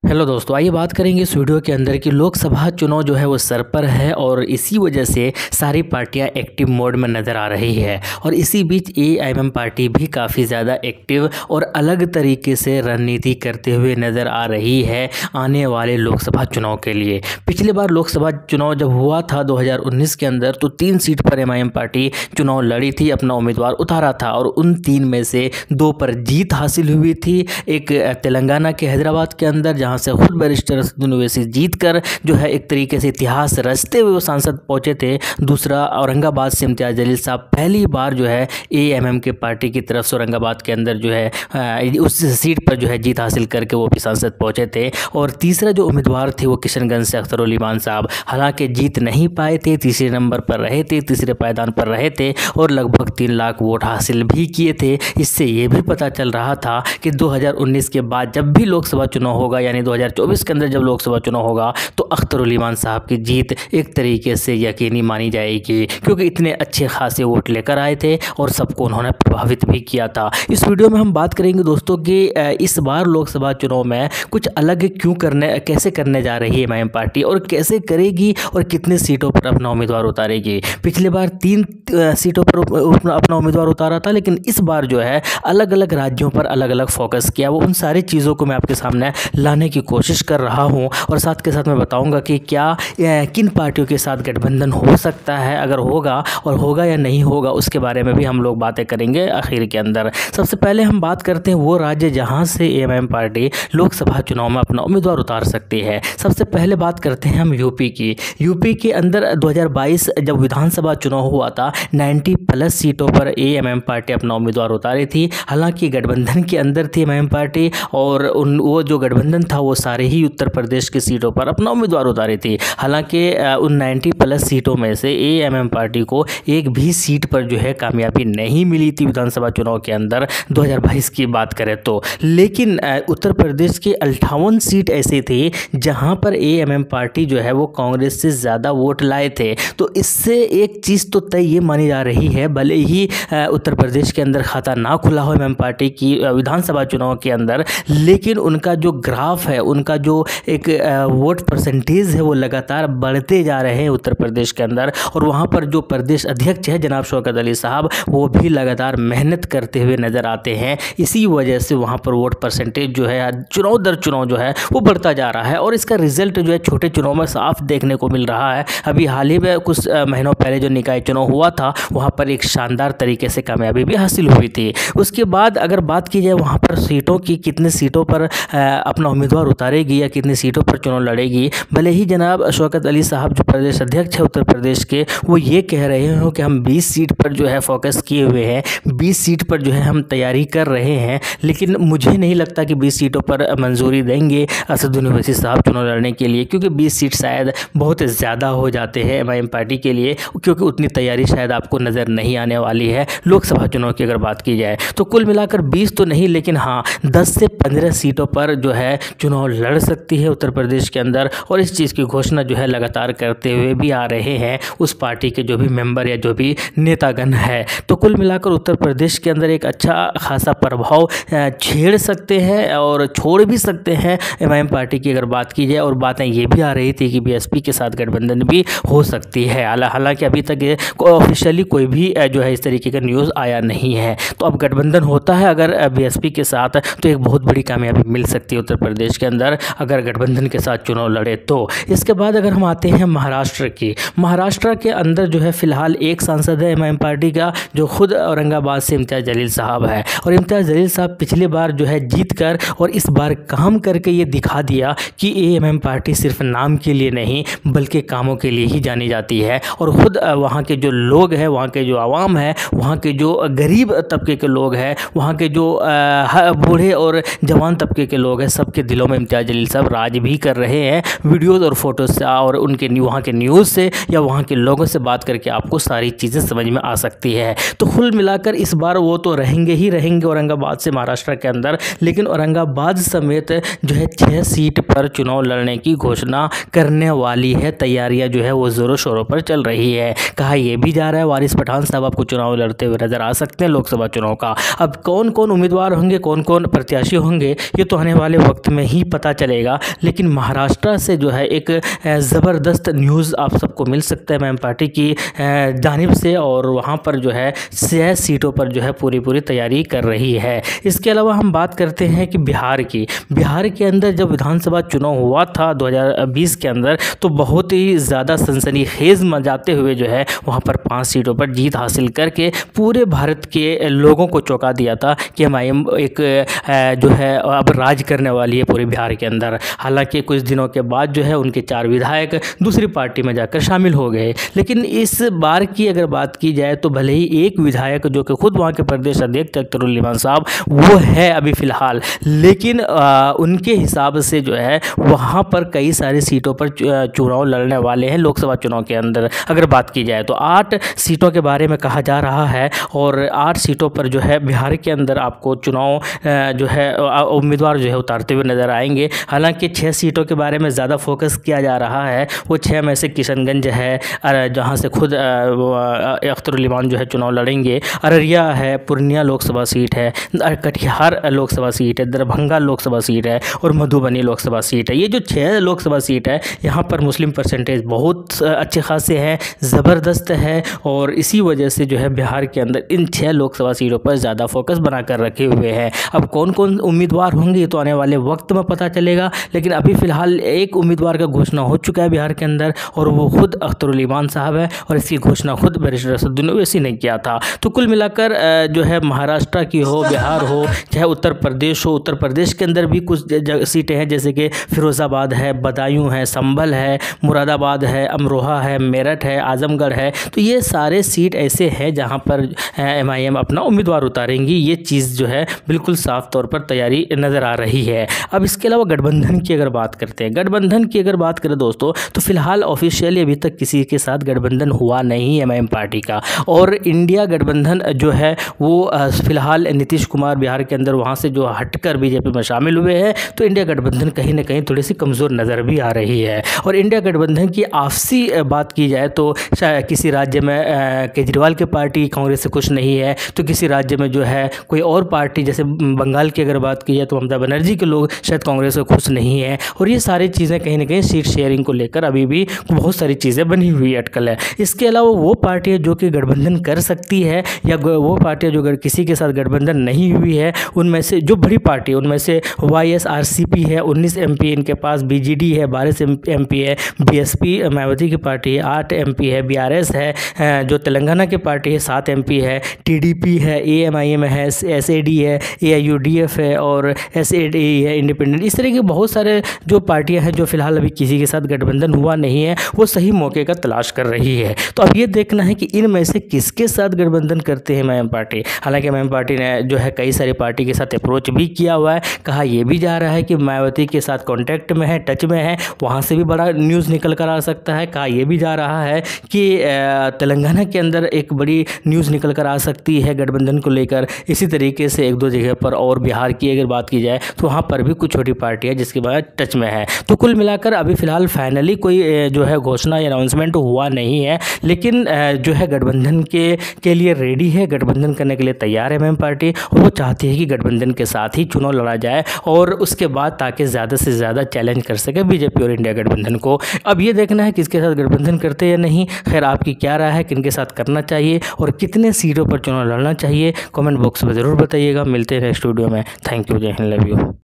Hello दोस्तों, आइए बात करेंगे इस वीडियो के अंदर कि लोकसभा चुनाव जो है वो सर पर है और इसी वजह से सारी पार्टियां एक्टिव मोड में नज़र आ रही है। और इसी बीच एआईएमएम पार्टी भी काफ़ी ज़्यादा एक्टिव और अलग तरीके से रणनीति करते हुए नज़र आ रही है आने वाले लोकसभा चुनाव के लिए। पिछली बार लोकसभा चुनाव जब हुआ था 2019 के अंदर, तो 3 सीट पर एमआईएम पार्टी चुनाव लड़ी थी, अपना उम्मीदवार उतारा था और उन 3 में से 2 पर जीत हासिल हुई थी। एक तेलंगाना के हैदराबाद के अंदर, जहाँ से खुद बैरिस्टर असदुद्दीन ओवैसी जीत कर जो है एक तरीके से इतिहास रचते हुए वो सांसद पहुंचे थे। दूसरा औरंगाबाद से इम्तियाज़ जलील साहब पहली बार जो है एएमएम के पार्टी की तरफ से औरंगाबाद के अंदर जो है उस सीट पर जो है जीत हासिल करके वो भी सांसद पहुंचे थे। और तीसरा जो उम्मीदवार थे वो किशनगंज से अख्तर उल ईमान साहब, हालांकि जीत नहीं पाए थे, तीसरे नंबर पर रहे थे, तीसरे पायदान पर रहे थे और लगभग 3 लाख वोट हासिल भी किए थे। इससे ये भी पता चल रहा था कि 2019 के बाद जब भी लोकसभा चुनाव होगा, यानी 2024 के अंदर जब लोकसभा चुनाव होगा, तो अख्तर उल ईमान साहब की जीत एक तरीके से यकीनी मानी जाएगी, क्योंकि इतने अच्छे खासे वोट लेकर आए थे और सबको उन्होंने प्रभावित भी किया था। इस वीडियो में हम बात करेंगे दोस्तों कि इस बार लोकसभा चुनाव में कुछ अलग कैसे करने जा रही है एमआईएम पार्टी और कैसे करेगी और कितनी सीटों पर अपना उम्मीदवार उतारेगी। पिछली बार 3 सीटों पर अपना उम्मीदवार उतारा था, लेकिन इस बार जो है अलग अलग राज्यों पर अलग अलग फोकस किया। वो उन सारी चीज़ों को मैं आपके सामने लाने की कोशिश कर रहा हूं और साथ के साथ मैं बताऊंगा कि क्या किन पार्टियों के साथ गठबंधन हो सकता है, अगर होगा और होगा या नहीं होगा, उसके बारे में भी हम लोग बातें करेंगे आखिर के अंदर। सबसे पहले हम बात करते हैं वो राज्य जहां से एएमएम पार्टी लोकसभा चुनाव में अपना उम्मीदवार उतार सकती है। सबसे पहले बात करते हैं हम यूपी की। यूपी के अंदर 2022 जब विधानसभा चुनाव हुआ था, 90+ सीटों पर एएमएम पार्टी अपना उम्मीदवार उतारी थी। हालांकि गठबंधन के अंदर थी एमआईएम पार्टी और वो जो गठबंधन था वो सारे ही उत्तर प्रदेश की सीटों पर अपना उम्मीदवार उतारी थी। हालांकि उन 90+ सीटों में से एएमएम पार्टी को एक भी सीट पर जो है कामयाबी नहीं मिली थी विधानसभा चुनाव के अंदर 2022 की बात करें तो। लेकिन उत्तर प्रदेश की 58 सीट ऐसी थी जहां पर एएमएम पार्टी जो है वो कांग्रेस से ज़्यादा वोट लाए थे। तो इससे एक चीज़ तो तय ये मानी जा रही है, भले ही उत्तर प्रदेश के अंदर खाता ना खुला हो एमआईएम पार्टी की विधानसभा चुनाव के अंदर, लेकिन उनका जो ग्राफ है, उनका जो एक वोट परसेंटेज है वो लगातार बढ़ते जा रहे हैं उत्तर प्रदेश के अंदर। और वहाँ पर जो प्रदेश अध्यक्ष है जनाब शौकत अली साहब, वो भी लगातार मेहनत करते हुए नज़र आते हैं। इसी वजह से वहाँ पर वोट परसेंटेज जो है चुनाव दर चुनाव जो है वो बढ़ता जा रहा है और इसका रिजल्ट जो है छोटे चुनाव में साफ देखने को मिल रहा है। अभी हाल ही में कुछ महीनों पहले जो निकाय चुनाव हुआ था, वहाँ पर एक शानदार तरीके से कामयाबी भी हासिल हुई थी। उसके बाद अगर बात की जाए वहाँ पर सीटों की, कितने सीटों पर अपना उम्मीदवार उतारेगी या कितनी सीटों पर चुनाव लड़ेगी, भले ही जनाब शौकत अली साहब जो प्रदेश अध्यक्ष है उत्तर प्रदेश के, वो ये कह रहे हो कि हम 20 सीट पर जो है फोकस किए हुए हैं, 20 सीट पर जो है हम तैयारी कर रहे हैं, लेकिन मुझे नहीं लगता कि 20 सीटों पर मंजूरी देंगे असदुद्दीन ओवैसी साहब चुनाव लड़ने के लिए, क्योंकि 20 सीट शायद बहुत ज़्यादा हो जाते हैं एमआईएम पार्टी के लिए, क्योंकि उतनी तैयारी शायद आपको नज़र नहीं आने वाली है लोकसभा चुनाव की अगर बात की जाए तो। कुल मिलाकर 20 तो नहीं, लेकिन हाँ 10 से 15 सीटों पर जो है चुनाव लड़ सकती है उत्तर प्रदेश के अंदर। और इस चीज़ की घोषणा जो है लगातार करते हुए भी आ रहे हैं उस पार्टी के जो भी मेंबर या जो भी नेतागण है। तो कुल मिलाकर उत्तर प्रदेश के अंदर एक अच्छा खासा प्रभाव छेड़ सकते हैं और छोड़ भी सकते हैं एमआईएम पार्टी की अगर बात की जाए। और बातें ये भी आ रही थी कि बीएसपी के साथ गठबंधन भी हो सकती है। हालांकि अभी तक ऑफिशियली कोई भी जो है इस तरीके का न्यूज़ आया नहीं है। तो अब गठबंधन होता है अगर बीएसपी के साथ, तो एक बहुत बड़ी कामयाबी मिल सकती है उत्तर प्रदेश के अंदर अगर गठबंधन के साथ चुनाव लड़े तो। इसके बाद अगर हम आते हैं महाराष्ट्र की, महाराष्ट्र के अंदर जो है फिलहाल एक सांसद है एमआईएम पार्टी का, जो खुद औरंगाबाद से इम्तियाज़ जलील साहब है। और इम्तियाज़ जलील साहब पिछली बार जो है जीत कर और इस बार काम करके ये दिखा दिया कि एएमएम पार्टी सिर्फ नाम के लिए नहीं बल्कि कामों के लिए ही जानी जाती है। और ख़ुद वहाँ के जो लोग हैं, वहाँ के जो आवाम है, वहाँ के जो गरीब तबके के लोग हैं, वहाँ के जो बूढ़े और जवान तबके के लोग हैं, सबके दिलों में इम्तियाज़ जलील साहब राज भी कर रहे हैं। वीडियोज़ और फोटोज़ से और उनके वहाँ के न्यूज़ से या वहाँ के लोगों से बात करके आपको सारी चीज़ें समझ में आ सकती है। तो कुल मिलाकर इस बार वो तो रहेंगे ही रहेंगे औरंगाबाद से महाराष्ट्र के अंदर, लेकिन औरंगाबाद समेत जो है 6 सीट पर चुनाव लड़ने की घोषणा करने वाली है। तैयारियां जो है वो ज़ोरों शोरों पर चल रही है। कहा यह भी जा रहा है वारिस पठान साहब आपको चुनाव लड़ते हुए नजर आ सकते हैं लोकसभा चुनाव का। अब कौन कौन उम्मीदवार होंगे, कौन कौन प्रत्याशी होंगे, ये तो आने वाले वक्त में नहीं पता चलेगा, लेकिन महाराष्ट्र से जो है एक ज़बरदस्त न्यूज़ आप सबको मिल सकता है एमआईएम पार्टी की जानिब से, और वहाँ पर जो है 6 सीटों पर जो है पूरी तैयारी कर रही है। इसके अलावा हम बात करते हैं कि बिहार के अंदर जब विधानसभा चुनाव हुआ था 2020 के अंदर, तो बहुत ही ज़्यादा सनसनीखेज़ मचाते हुए जो है वहाँ पर 5 सीटों पर जीत हासिल करके पूरे भारत के लोगों को चौंका दिया था कि एमआईएम एक जो है अब राज करने वाली है पूरे बिहार के अंदर। हालांकि कुछ दिनों के बाद जो है उनके 4 विधायक दूसरी पार्टी में जाकर शामिल हो गए, लेकिन इस बार की अगर बात की जाए तो भले ही एक विधायक जो कि खुद वहाँ के प्रदेश अध्यक्ष अख्तरुल इमान साहब वो है अभी फ़िलहाल, लेकिन उनके हिसाब से जो है वहाँ पर कई सारी सीटों पर चुनाव लड़ने वाले हैं लोकसभा चुनाव के अंदर। अगर बात की जाए तो 8 सीटों के बारे में कहा जा रहा है, और 8 सीटों पर जो है बिहार के अंदर आपको चुनाव जो है उम्मीदवार जो है उतारते हुए नज़र आएंगे। हालांकि 6 सीटों के बारे में ज़्यादा फोकस किया जा रहा है, वो 6 में से किशनगंज है जहाँ से खुद अख्तरुल इमान जो है चुनाव लड़ेंगे, अररिया है, पूर्णिया लोकसभा सीट है, कटिहार लोकसभा सीट है, दरभंगा लोकसभा सीट है और मधुबनी लोकसभा सीट है। ये जो 6 लोकसभा सीट है यहाँ पर मुस्लिम परसेंटेज बहुत अच्छे खासे हैं, ज़बरदस्त है, और इसी वजह से जो है बिहार के अंदर इन 6 लोकसभा सीटों पर ज़्यादा फोकस बनाकर रखे हुए हैं। अब कौन कौन उम्मीदवार होंगे ये तो आने वाले वक्त में पता चलेगा, लेकिन अभी फ़िलहाल एक उम्मीदवार का घोषणा हो चुका है बिहार के अंदर, और वो खुद अख्तरुल इमान साहब है, और इसकी घोषणा खुद बैरिस्टर असदुद्दीन ओवैसी ने किया था। तो कुल मिलाकर जो है महाराष्ट्र की हो, बिहार हो, चाहे उत्तर प्रदेश हो, उत्तर प्रदेश के अंदर भी कुछ सीटें हैं जैसे कि फिरोज़ाबाद है, बदायूं है, संभल है, मुरादाबाद है, अमरोहा है, मेरठ है, आजमगढ़ है। तो ये सारे सीट ऐसे हैं जहां पर एमआईएम अपना उम्मीदवार उतारेंगी। ये चीज़ जो है बिल्कुल साफ तौर पर तैयारी नज़र आ रही है। अब इसके अलावा गठबंधन की अगर बात करते हैं, गठबंधन की अगर बात करें दोस्तों, तो फिलहाल ऑफिशियली अभी तक किसी के साथ गठबंधन हुआ नहीं एमआईएम पार्टी का, और इंडिया गठबंधन जो है वो फिलहाल नीतीश कुमार बिहार के अंदर वहाँ से जो हटकर बीजेपी में शामिल हुए हैं, तो इंडिया गठबंधन कहीं ना कहीं थोड़ी सी कमज़ोर नज़र भी आ रही है। और इंडिया गठबंधन की आपसी बात की जाए तो शायद किसी राज्य में केजरीवाल की पार्टी कांग्रेस से खुश नहीं है, तो किसी राज्य में जो है कोई और पार्टी, जैसे बंगाल की अगर बात की जाए तो ममता बनर्जी के लोग शायद कांग्रेस से खुश नहीं है। और ये सारी चीज़ें कहीं ना कहीं सीट शेयरिंग को लेकर अभी भी बहुत सारी चीज़ें बनी हुई अटकल है। इसके अलावा वो पार्टियाँ जो कि गठबंधन कर सकती है, या वो पार्टियाँ जो किसी के साथ गठबंधन नहीं हुई है, उनमें से जो बड़ी पार्टी उनमें से YSRCP है, 19 MP इनके पास, BJD है 12 MP है, BSP मायावती की पार्टी है 8 MP है, BRS है जो तेलंगाना की पार्टी है 7 MP है, TDP है, AMIM है, SAD है, AIUDF है और SAD है इंडिपेंडेंट। इस तरह के बहुत सारे जो पार्टियां हैं जो फिलहाल अभी किसी के साथ गठबंधन हुआ नहीं है, वो सही मौके का तलाश कर रही है। तो अब ये देखना है कि इनमें से किसके साथ गठबंधन करते हैं एमआईएम पार्टी। हालांकि एमआईएम पार्टी ने जो है कई सारी पार्टी के साथ अप्रोच भी किया हुआ है, कहा यह भी जा रहा है कि मायावती के साथ कॉन्टैक्ट में है, टच में है, वहाँ से भी बड़ा न्यूज़ निकल कर आ सकता है। कहा यह भी जा रहा है कि तेलंगाना के अंदर एक बड़ी न्यूज़ निकल कर आ सकती है गठबंधन को लेकर। इसी तरीके से एक दो जगह पर, और बिहार की अगर बात की जाए तो वहाँ पर भी कुछ छोटी पार्टी है जिसके बाद टच में है। तो कुल मिलाकर अभी फ़िलहाल फाइनली कोई जो है घोषणा या अनाउंसमेंट हुआ नहीं है, लेकिन जो है गठबंधन के लिए रेडी है, गठबंधन करने के लिए तैयार है एमआईएम पार्टी, और वो चाहती है कि गठबंधन के साथ ही चुनाव लड़ा जाए, और उसके बाद ताकि ज़्यादा से ज़्यादा चैलेंज कर सके बीजेपी और इंडिया गठबंधन को। अब ये देखना है किसके साथ गठबंधन करते या नहीं। खैर, आपकी क्या राय है, किनके साथ करना चाहिए और कितने सीटों पर चुनाव लड़ना चाहिए, कमेंट बॉक्स में ज़रूर बताइएगा। मिलते हैं नेक्स्ट वीडियो में। थैंक यू, जय हिंद, लव यू।